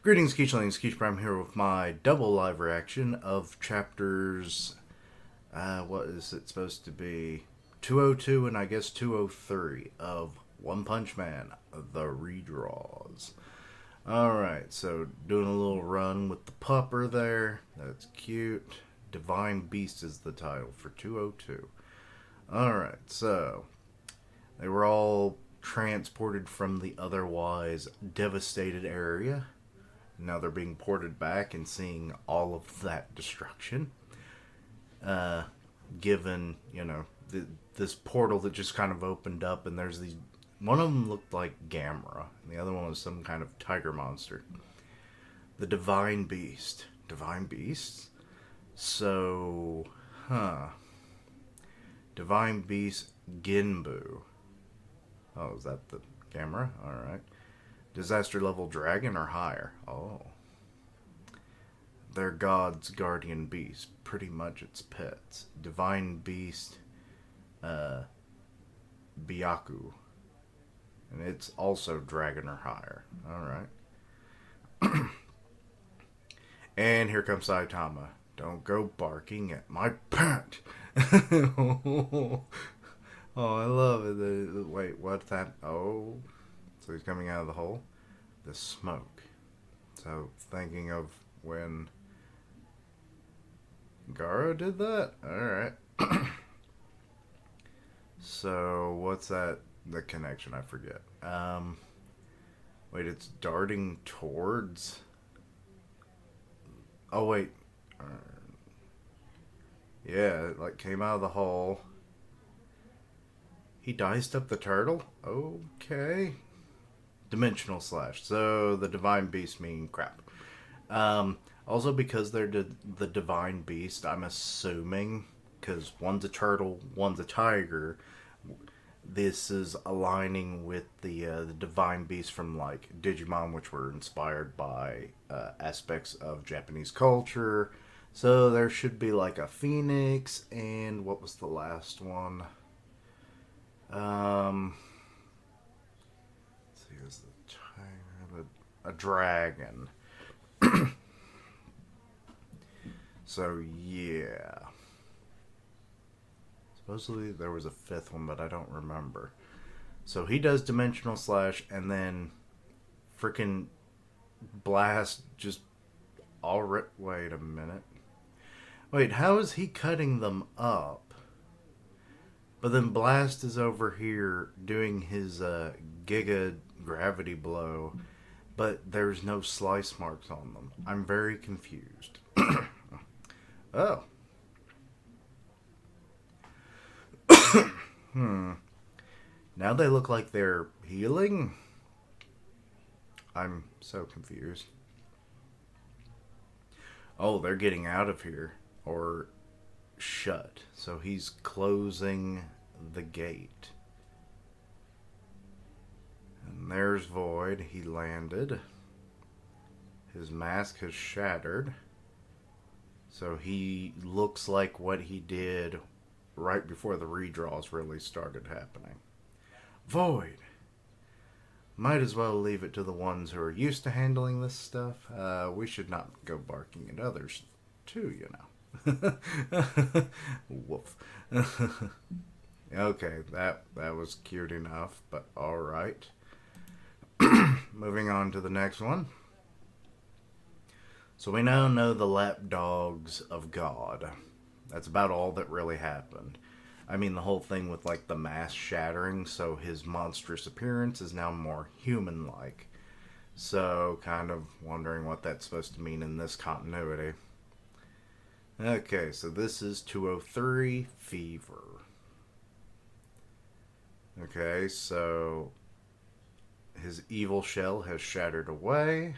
Greetings, Keechlings. Keech Prime here with my double live reaction of chapters. What is it supposed to be? 202 and I guess 203 of One Punch Man, the Redraws. Alright, so doing a little run with the pupper there. That's cute. Divine Beast is the title for 202. Alright, so they were all transported from the otherwise devastated area. Now they're being ported back and seeing all of that destruction. Given, this portal that just kind of opened up, and there's these. One of them looked like Gamera, and the other one was some kind of tiger monster. The Divine Beast. Divine Beasts? So, Divine Beast Ginbu. Oh, is that the Gamera? Alright. Disaster level dragon or higher? Oh. They're God's guardian beast. Pretty much its pets. Divine Beast Byaku. And it's also dragon or higher. Alright. And here comes Saitama. Don't go barking at my pet. Oh, I love it. Wait, what's that? Oh. So he's coming out of the hole. The smoke. So thinking of when Garo did that? Alright. So what's that? The connection, I forget. Wait, it's darting towards. Oh wait. Yeah, it like came out of the hole. He diced up the turtle? Okay. Dimensional slash. So the Divine Beast mean crap. Also, because they're the Divine Beast, I'm assuming, because one's a turtle, one's a tiger, this is aligning with the Divine Beast from like Digimon, which were inspired by aspects of Japanese culture. So there should be like a phoenix, and what was the last one? Let's see, is the tiger a dragon? So yeah, supposedly there was a fifth one, but I don't remember. So he does dimensional slash, and then freaking blast just all right. Wait a minute. Wait, how is he cutting them up? But then Blast is over here doing his Giga gravity blow, but there's no slice marks on them. I'm very confused. Oh. Now they look like they're healing? I'm so confused. Oh, they're getting out of here. Or shut. So he's closing the gate. And there's Void. He landed. His mask has shattered. So he looks like what he did right before the redraws really started happening. Void! Might as well leave it to the ones who are used to handling this stuff. We should not go barking at others, too, Woof. Okay, that was cute enough, but alright. Moving on to the next one. So we now know the lapdogs of God. That's about all that really happened. I mean, the whole thing with like the mass shattering, so his monstrous appearance is now more human-like. So, kind of wondering what that's supposed to mean in this continuity. Okay, so this is 203 Fever. Okay, so his evil shell has shattered away.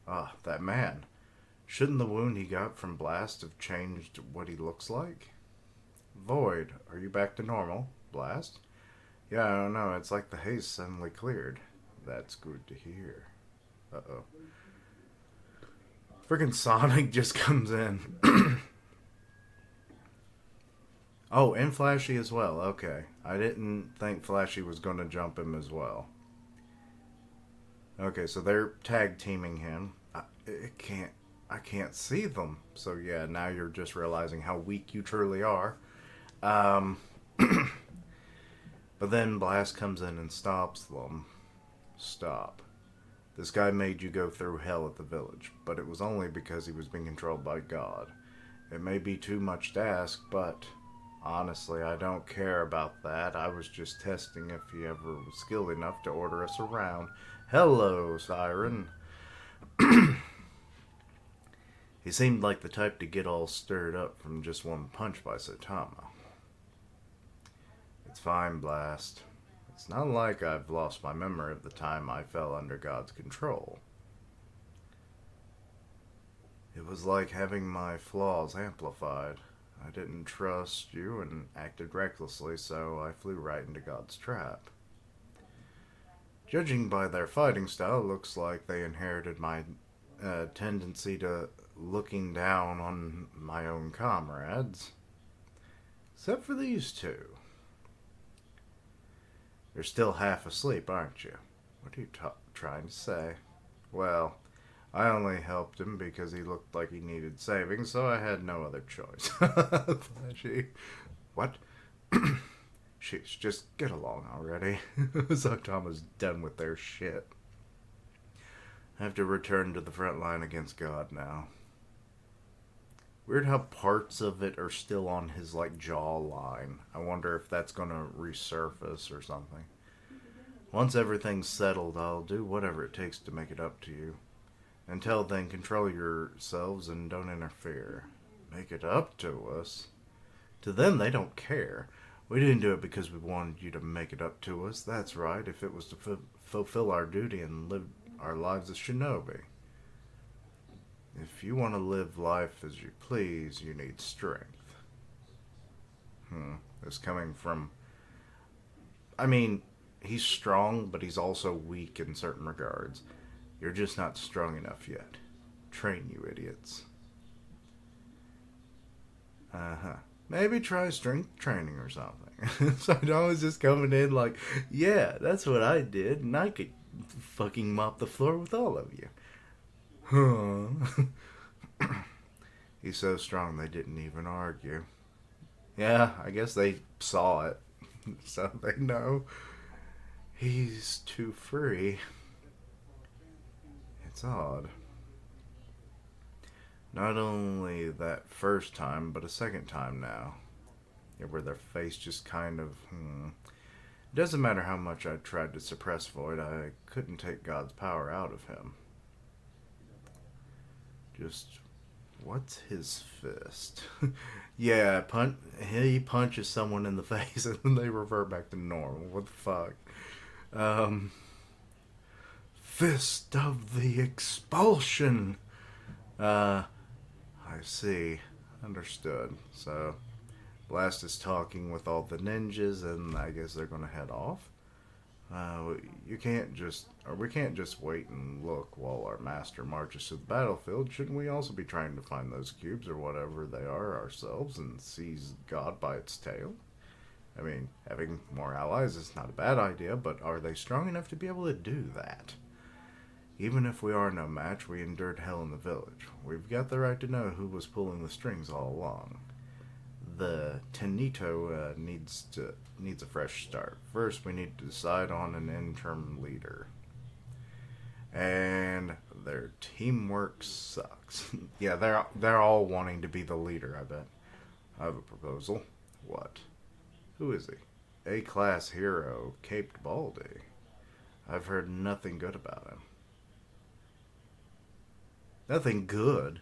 Ah, that man. Shouldn't the wound he got from Blast have changed what he looks like? Void, are you back to normal? Blast? Yeah, I don't know. It's like the haze suddenly cleared. That's good to hear. Uh-oh. Freaking Sonic just comes in. Oh, and Flashy as well. Okay. I didn't think Flashy was going to jump him as well. Okay, so they're tag teaming him. it can't. I can't see them. So yeah, now you're just realizing how weak you truly are. Um, but then Blast comes in and stops them. Stop. This guy made you go through hell at the village, but it was only because he was being controlled by God. It may be too much to ask, but honestly, I don't care about that. I was just testing if he ever was skilled enough to order us around. Hello, Siren. He seemed like the type to get all stirred up from just one punch by Saitama. It's fine, Blast. It's not like I've lost my memory of the time I fell under God's control. It was like having my flaws amplified. I didn't trust you and acted recklessly, so I flew right into God's trap. Judging by their fighting style, it looks like they inherited my tendency to looking down on my own comrades. Except for these two. You're still half asleep, aren't you? What are you trying to say? Well, I only helped him because he looked like he needed saving, so I had no other choice. What? Sheesh, just get along already. Saitama's done with their shit. I have to return to the front line against God now. Weird how parts of it are still on his, jaw line. I wonder if that's gonna resurface or something. Once everything's settled, I'll do whatever it takes to make it up to you. Until then, control yourselves and don't interfere. Make it up to us? To them, they don't care. We didn't do it because we wanted you to make it up to us. That's right, if it was to fulfill our duty and live our lives as shinobi. If you want to live life as you please, you need strength. This coming from... I mean, he's strong, but he's also weak in certain regards. You're just not strong enough yet. Train, you idiots. Maybe try strength training or something. So I was just coming in like, yeah, that's what I did, and I could fucking mop the floor with all of you. Huh. He's so strong they didn't even argue. Yeah, I guess they saw it. So they know. He's too free. It's odd. Not only that first time, but a second time now. Where their face just kind of... It doesn't matter how much I tried to suppress Void, I couldn't take God's power out of him. Just... What's his fist? Yeah, he punches someone in the face and then they revert back to normal. What the fuck? Fist of the Expulsion! I see. Understood. So, Blast is talking with all the ninjas, and I guess they're gonna head off. We can't just wait and look while our master marches to the battlefield. Shouldn't we also be trying to find those cubes or whatever they are ourselves and seize God by its tail? I mean, having more allies is not a bad idea, but are they strong enough to be able to do that? Even if we are no match, we endured hell in the village. We've got the right to know who was pulling the strings all along. The Tenito needs a fresh start. First, we need to decide on an interim leader. And their teamwork sucks. Yeah, they're all wanting to be the leader, I bet. I have a proposal. What? Who is he? A-class hero, Caped Baldy. I've heard nothing good about him. Nothing good?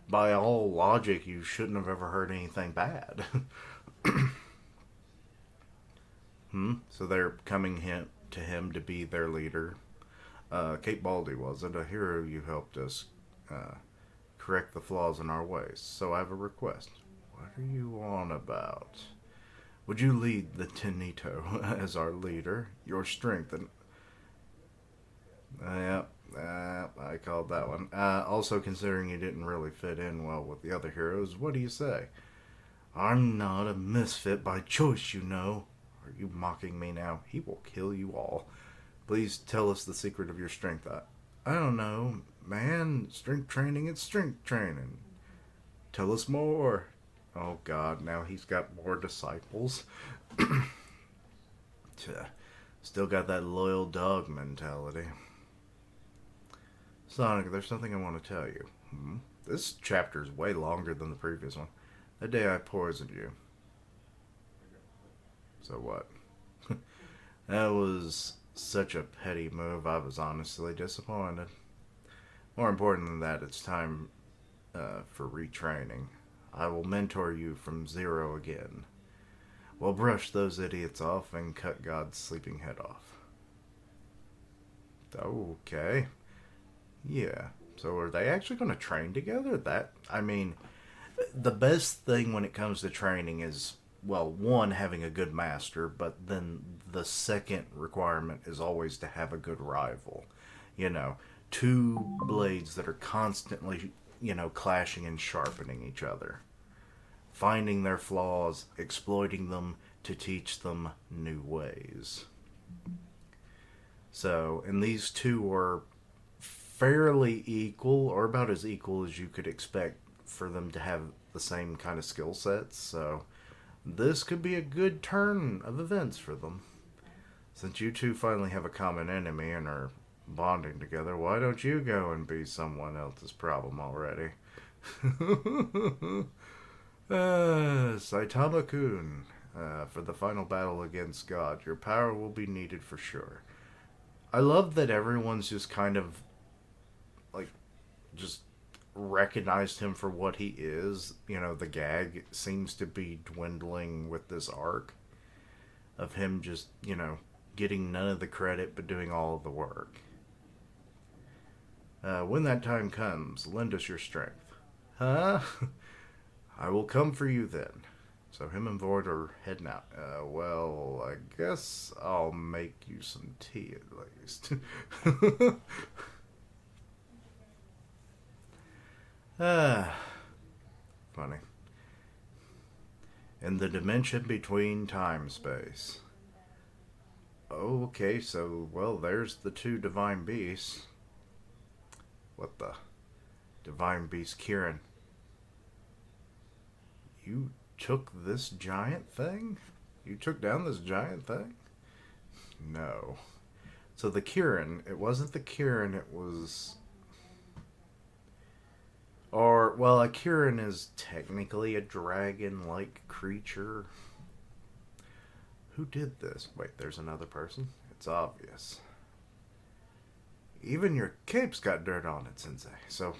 By all logic, you shouldn't have ever heard anything bad. So they're coming to him to be their leader. Kate Baldy, was it? A hero you helped us correct the flaws in our ways. So I have a request. What are you on about? Would you lead the Tenito as our leader? Your strength and... I called that one. Also, considering you didn't really fit in well with the other heroes, what do you say? I'm not a misfit by choice, you know. Are you mocking me now? He will kill you all. Please tell us the secret of your strength. I don't know, man. Strength training, it's strength training. Tell us more. Oh god, now he's got more disciples. Still got that loyal dog mentality. Sonic, there's something I want to tell you. This chapter is way longer than the previous one. The day I poisoned you. So what? That was such a petty move. I was honestly disappointed. More important than that, it's time for retraining. I will mentor you from zero again. We'll brush those idiots off and cut God's sleeping head off. Okay. Yeah. So are they actually going to train together? I mean, the best thing when it comes to training is, well, one, having a good master, but then the second requirement is always to have a good rival. You know, two blades that are constantly, clashing and sharpening each other, finding their flaws, exploiting them to teach them new ways. So, and these two are fairly equal, or about as equal as you could expect for them to have the same kind of skill sets. So, this could be a good turn of events for them. Since you two finally have a common enemy and are bonding together, why don't you go and be someone else's problem already? Saitama-kun, for the final battle against God, your power will be needed for sure. I love that everyone's just kind of, like, just recognized him for what he is. The gag seems to be dwindling with this arc of him just, getting none of the credit but doing all of the work. When that time comes, lend us your strength. Huh? I will come for you then. So him and Void are heading out. Well, I guess I'll make you some tea at least. Ah, funny. In the dimension between time-space. Okay, so, well, there's the two divine beasts. What the? Divine beast Kieran. You took this giant thing? You took down this giant thing? No. So the Kieran, it wasn't the Kieran, it was... Or, well, a Kieran is technically a dragon-like creature. Who did this? Wait, there's another person? It's obvious. Even your cape's got dirt on it, Sensei. So,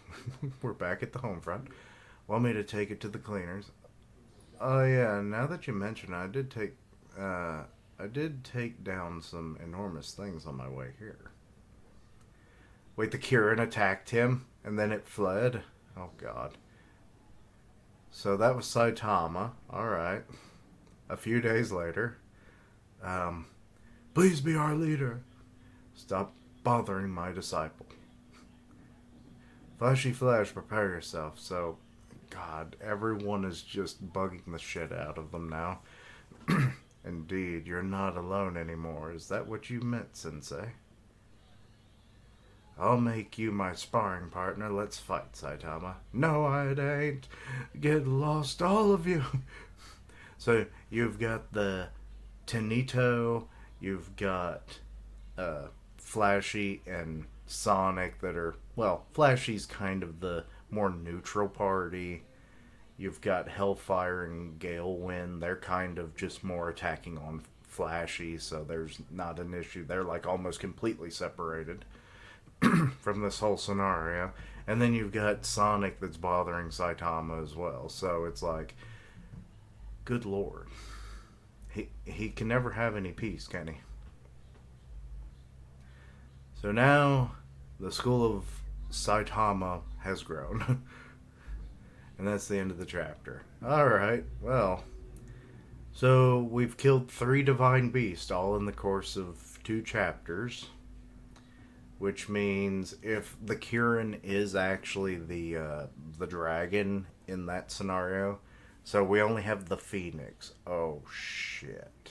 we're back at the home front. Want me to take it to the cleaners? Oh yeah, now that you mention it, I did take down some enormous things on my way here. Wait, the Kieran attacked him, and then it fled? Oh god. So that was Saitama. Alright. A few days later. Please be our leader. Stop bothering my disciple. Flashy Flash, prepare yourself. So, God, everyone is just bugging the shit out of them now. Indeed, you're not alone anymore. Is that what you meant, Sensei? I'll make you my sparring partner. Let's fight, Saitama. No, I ain't. Get lost, all of you. So, you've got the Tenito, you've got Flashy and Sonic that are, well, Flashy's kind of the more neutral party. You've got Hellfire and Galewind. They're kind of just more attacking on Flashy, so there's not an issue. They're like almost completely separated from this whole scenario. And then you've got Sonic that's bothering Saitama as well. So it's like, good lord. He can never have any peace, can he? So now the school of Saitama has grown. And that's the end of the chapter. Alright, well. So we've killed 3 divine beasts all in the course of 2 chapters. Which means if the Kieran is actually the dragon in that scenario, so we only have the Phoenix. Oh shit.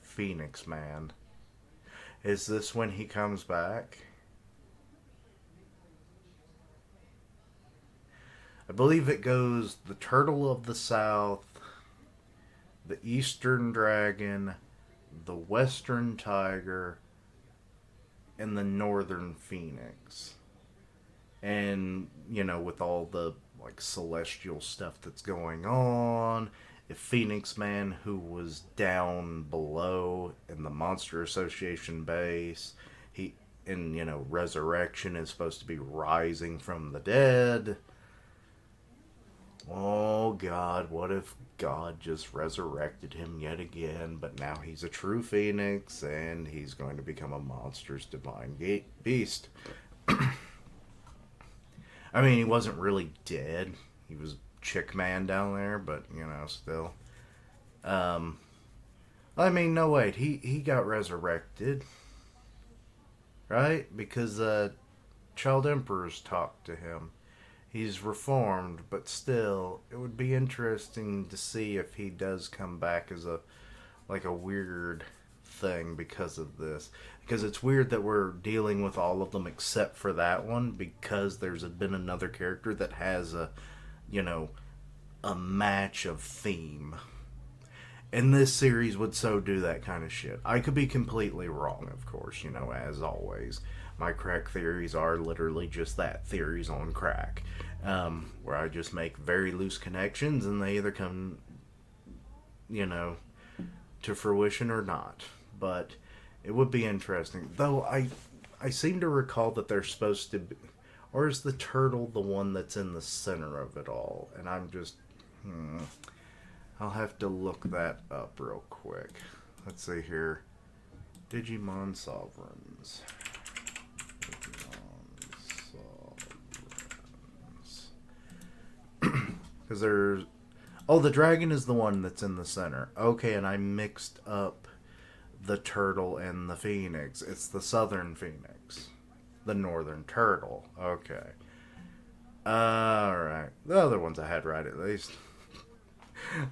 Phoenix, man. Is this when he comes back? I believe it goes the Turtle of the South, the Eastern Dragon, the Western Tiger, and the Northern Phoenix. And, with all the like celestial stuff that's going on, if Phoenix Man, who was down below in the Monster Association base, he in Resurrection is supposed to be rising from the dead. Oh God, what if God just resurrected him yet again, but now he's a true phoenix and he's going to become a monster's divine beast? I mean, he wasn't really dead. He was Chick Man down there, but still. Um, I mean, no wait, he got resurrected, right? Because Child Emperors talked to him. He's reformed, but still, it would be interesting to see if he does come back as a weird thing because of this. Because it's weird that we're dealing with all of them except for that one, because there's been another character that has you know, a match of theme. And this series would so do that kind of shit. I could be completely wrong, of course, as always. My crack theories are literally just that, theories on crack. Where I just make very loose connections and they either come, to fruition or not. But it would be interesting. Though I seem to recall that they're supposed to be, or is the turtle the one that's in the center of it all? And I'm just, I'll have to look that up real quick. Let's see here. Digimon Sovereigns. Because there's... Oh, the dragon is the one that's in the center. Okay, and I mixed up the turtle and the phoenix. It's the southern phoenix. The northern turtle. Okay. Alright. The other ones I had right at least.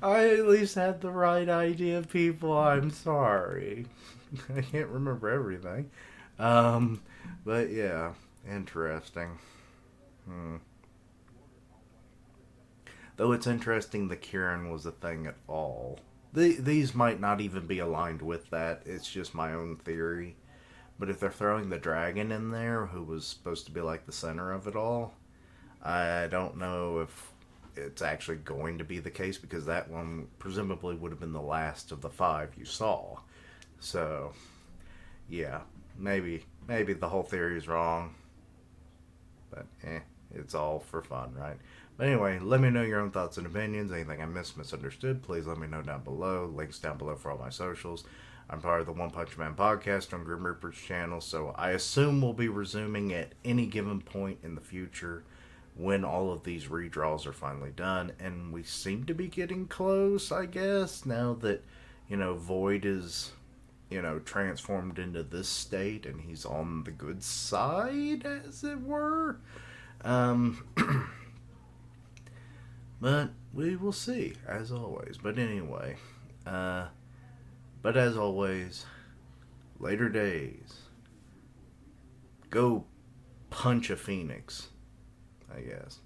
I at least had the right idea, people. I'm sorry. I can't remember everything. But yeah. Interesting. Though it's interesting the Kieran was a thing at all. These might not even be aligned with that. It's just my own theory. But if they're throwing the dragon in there, who was supposed to be like the center of it all, I don't know if it's actually going to be the case, because that one presumably would have been the last of the 5 you saw. So, yeah, maybe the whole theory is wrong. But, it's all for fun, right? But anyway, let me know your own thoughts and opinions. Anything I misunderstood, please let me know down below. Links down below for all my socials. I'm part of the One Punch Man podcast on Grim Reaper's channel, so I assume we'll be resuming at any given point in the future when all of these redraws are finally done. And we seem to be getting close, I guess, now that, Void is, transformed into this state and he's on the good side, as it were. But we will see, as always. But anyway, but as always, later days. Go punch a phoenix, I guess.